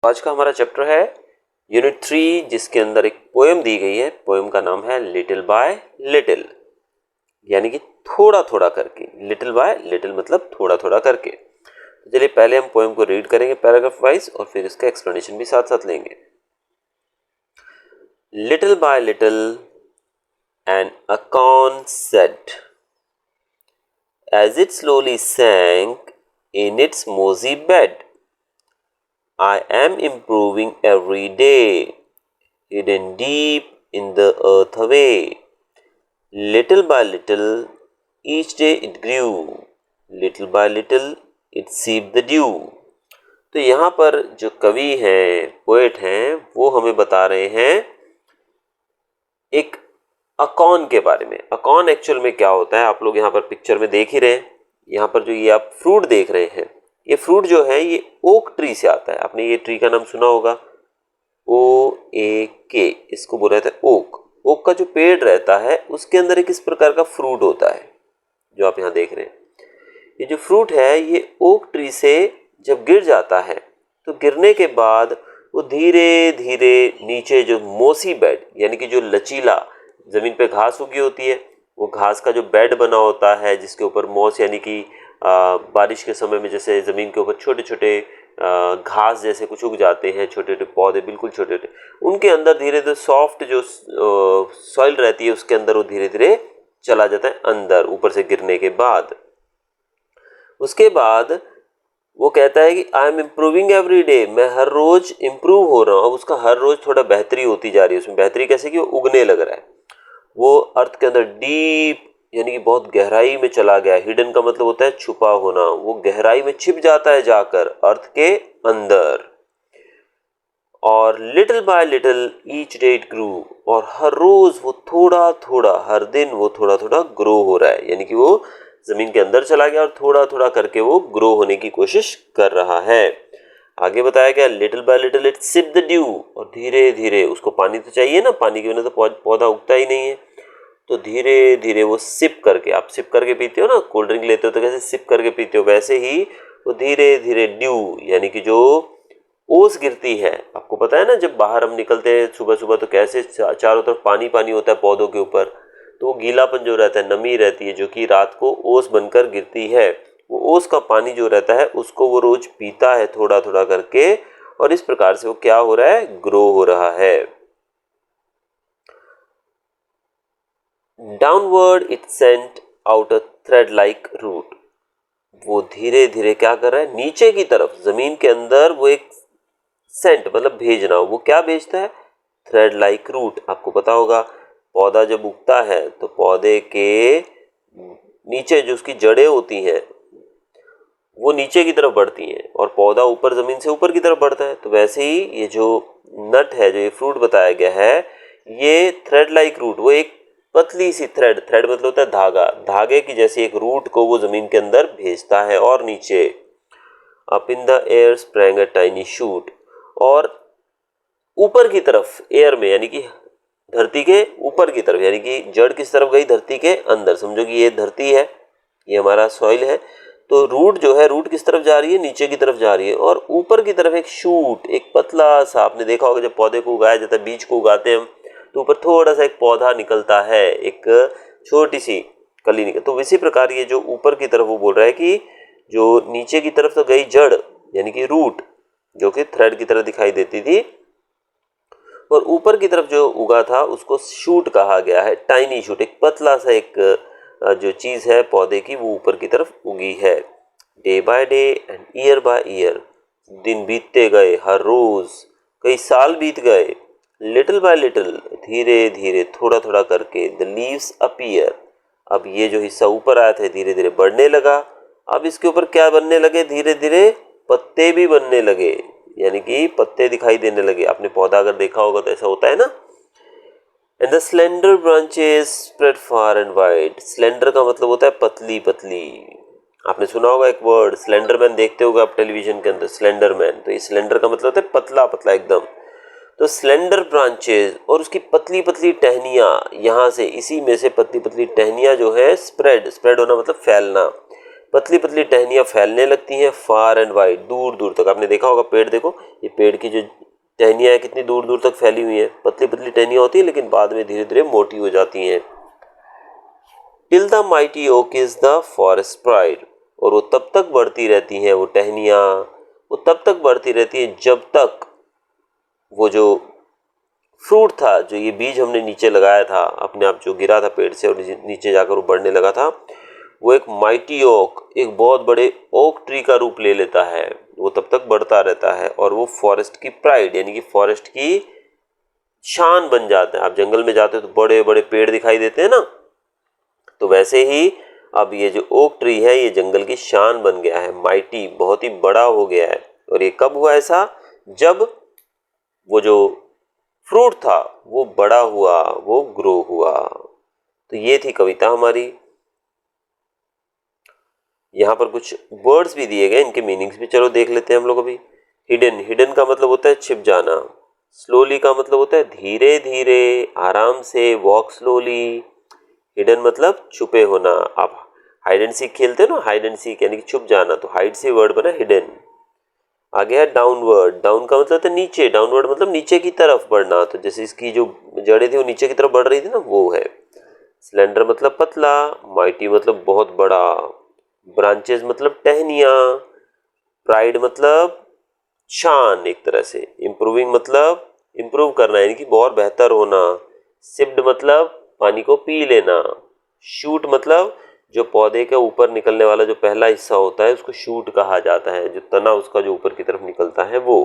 आज का हमारा चैप्टर है यूनिट 3, जिसके अंदर एक पोएम दी गई है। पोएम का नाम है लिटिल बाय लिटिल, यानी कि थोड़ा थोड़ा करके। लिटिल बाय लिटिल मतलब थोड़ा थोड़ा करके। तो चलिए पहले हम पोएम को रीड करेंगे पैराग्राफ वाइज और फिर इसका एक्सप्लेनेशन भी साथ साथ लेंगे। Little by little an acorn said, as it slowly sank in its mossy bed, I am improving every day, hidden deep in the earth away. Little by little, each day it grew. Little by little, it sipped the dew. तो यहाँ पर जो कवि हैं, poet हैं, वो हमें बता रहे हैं एक अकॉर्न के बारे में। अकॉर्न एक्चुअल में क्या होता है, आप लोग यहाँ पर पिक्चर में देख ही रहे हैं। यहाँ पर जो ये आप फ्रूट देख रहे हैं, ये फ्रूट जो है ये ओक ट्री से आता है। आपने ये ट्री का नाम सुना होगा, OAK, इसको बोला जाता है ओक। ओक का जो पेड़ रहता है उसके अंदर एक इस प्रकार का फ्रूट होता है जो आप यहाँ देख रहे हैं। ये जो फ्रूट है ये ओक ट्री से जब गिर जाता है तो गिरने के बाद वो धीरे धीरे नीचे जो मोसी बेड, यानी कि जो लचीला ज़मीन पे घास उगी होती है, वो घास का जो बेड बना होता है जिसके ऊपर मोस, यानी कि बारिश के समय में जैसे ज़मीन के ऊपर छोटे छोटे घास जैसे कुछ उग जाते हैं, छोटे छोटे पौधे बिल्कुल छोटे छोटे, उनके अंदर धीरे धीरे सॉफ्ट जो सॉइल रहती है उसके अंदर वो धीरे धीरे चला जाता है अंदर, ऊपर से गिरने के बाद। उसके बाद वो कहता है कि I am improving every day, मैं हर रोज़ इम्प्रूव हो रहा हूँ। अब उसका हर रोज़ थोड़ा बेहतरी होती जा रही है। उसमें बेहतरी कैसे कि वो उगने लग रहा है, वो अर्थ के अंदर डीप, यानी कि बहुत गहराई में चला गया। हिडन का मतलब होता है छुपा होना, वो गहराई में छिप जाता है जाकर अर्थ के अंदर। और little by little each day it grew, और हर रोज वो थोड़ा थोड़ा, हर दिन वो थोड़ा थोड़ा ग्रो हो रहा है, यानी कि वो जमीन के अंदर चला गया और थोड़ा थोड़ा करके वो ग्रो होने की कोशिश कर रहा है। आगे बताया गया little by little it sip the dew, और धीरे धीरे, उसको पानी तो चाहिए ना, पानी के बिना तो पौधा उगता ही नहीं है, तो धीरे धीरे वो सिप करके, आप सिप करके पीते हो ना, कोल्ड ड्रिंक लेते हो तो कैसे सिप करके पीते हो, वैसे ही वो धीरे धीरे ड्यू, यानी कि जो ओस गिरती है। आपको पता है ना, जब बाहर हम निकलते हैं सुबह सुबह तो कैसे चारों तरफ पानी पानी होता है पौधों के ऊपर, तो वो गीलापन जो रहता है, नमी रहती है, जो कि रात को ओस बनकर गिरती है, वो ओस का पानी जो रहता है उसको वो रोज पीता है थोड़ा थोड़ा करके, और इस प्रकार से वो क्या हो रहा है, ग्रो हो रहा है। Downward it sent out a thread like root, वो धीरे धीरे क्या कर रहा है, नीचे की तरफ जमीन के अंदर वो एक सेंट मतलब भेजना, वो क्या भेजता है, थ्रेड लाइक रूट। आपको पता होगा पौधा जब उगता है तो पौधे के नीचे जो उसकी जड़ें होती हैं वो नीचे की तरफ बढ़ती हैं और पौधा ऊपर जमीन से ऊपर की तरफ बढ़ता है। तो वैसे ही ये जो नट है, जो ये फ्रूट बताया गया है, ये थ्रेड लाइक रूट, वो एक पतली सी थ्रेड, थ्रेड मतलब होता है धागा, धागे की जैसी एक रूट को वो जमीन के अंदर भेजता है। और नीचे up in the air sprang a tiny shoot, और ऊपर की तरफ एयर में, यानी कि धरती के ऊपर की तरफ, यानी कि जड़ किस तरफ गई, धरती के अंदर। समझो कि ये धरती है, ये हमारा सॉइल है, तो रूट जो है, रूट किस तरफ जा रही है, नीचे की तरफ जा रही है, और ऊपर की तरफ एक शूट, एक पतला सा, आपने देखा होगा जब पौधे को उगाया जाता है, बीज को उगाते हैं हम, तो ऊपर थोड़ा सा एक पौधा निकलता है, एक छोटी सी कली निकल। तो इसी प्रकार ये जो ऊपर की तरफ, वो बोल रहा है कि जो नीचे की तरफ तो गई जड़, यानी कि रूट, जो कि थ्रेड की तरह दिखाई देती थी, और ऊपर की तरफ जो उगा था उसको शूट कहा गया है, टाइनी शूट, एक पतला सा एक जो चीज़ है पौधे की, वो ऊपर की तरफ उगी है। Day by day and year by year, दिन बीतते गए, हर रोज कई साल बीत गए। लिटिल बाय लिटिल, धीरे धीरे, थोड़ा थोड़ा करके, द लीव्स अपीयर, अब ये जो हिस्सा ऊपर आया था धीरे धीरे बढ़ने लगा। अब इसके ऊपर क्या बनने लगे, धीरे धीरे पत्ते भी बनने लगे, यानी कि पत्ते दिखाई देने लगे। आपने पौधा अगर देखा होगा तो ऐसा होता है ना। And the slender branches spread far and wide, slender का मतलब होता है पतली पतली। आपने सुना होगा एक वर्ड स्लेंडरमैन, देखते होगा आप टेलीविजन के अंदर स्लेंडरमैन, तो ये स्लेंडर का मतलब होता है पतला पतला एकदम। तो स्लेंडर ब्रांचेस, और उसकी पतली पतली टहनियाँ, यहाँ से इसी में से पतली पतली टहनियाँ जो है स्प्रेड, स्प्रेड होना मतलब फैलना, पतली पतली टहनियाँ फैलने लगती हैं फार एंड वाइड, दूर दूर तक। आपने देखा होगा पेड़, देखो ये पेड़ की जो टहनियाँ हैं कितनी दूर दूर तक फैली हुई हैं। पतली पतली टहनियाँ होती हैं लेकिन बाद में धीरे धीरे मोटी हो जाती हैं। Till the mighty oak is the forest pride, और वो तब तक बढ़ती रहती हैं, वो टहनियाँ वो तब तक बढ़ती रहती है जब तक वो जो फ्रूट था, जो ये बीज हमने नीचे लगाया था, अपने आप जो गिरा था पेड़ से और नीचे जाकर वो बढ़ने लगा था, वो एक माइटी ओक, एक बहुत बड़े ओक ट्री का रूप ले लेता है। वो तब तक बढ़ता रहता है और वो फॉरेस्ट की प्राइड यानी कि फॉरेस्ट की शान बन जाता है। आप जंगल में जाते हो तो बड़े बड़े पेड़ दिखाई देते हैं ना, तो वैसे ही अब ये जो ओक ट्री है ये जंगल की शान बन गया है, माइटी, बहुत ही बड़ा हो गया है। और ये कब हुआ ऐसा? जब वो जो फ्रूट था वो बड़ा हुआ, वो ग्रो हुआ। तो ये थी कविता हमारी। यहाँ पर कुछ वर्ड्स भी दिए गए, इनके मीनिंग्स भी चलो देख लेते हैं हम लोग अभी। हिडन, हिडन का मतलब होता है छिप जाना। स्लोली का मतलब होता है धीरे धीरे, आराम से, वॉक स्लोली। हिडन मतलब छुपे होना। आप हाइड एंड सीक खेलते हो ना, हाइड एंड सीक यानी कि छुप जाना, तो हाइड से वर्ड बना हिडन। आगे है डाउनवर्ड, डाउन का मतलब होता है नीचे, डाउनवर्ड मतलब नीचे की तरफ बढ़ना। तो जैसे इसकी जो जड़ें थी वो नीचे की तरफ बढ़ रही थी ना, वो है। स्लेंडर मतलब पतला, माइटी मतलब बहुत बड़ा, ब्रांचेस मतलब टहनियाँ, प्राइड मतलब शान एक तरह से, इम्प्रूविंग मतलब इम्प्रूव करना यानी कि बहुत बेहतर होना, सिप्ड मतलब पानी को पी लेना, शूट मतलब जो पौधे के ऊपर निकलने वाला जो पहला हिस्सा होता है उसको शूट कहा जाता है, जो तना उसका जो ऊपर की तरफ निकलता है वो।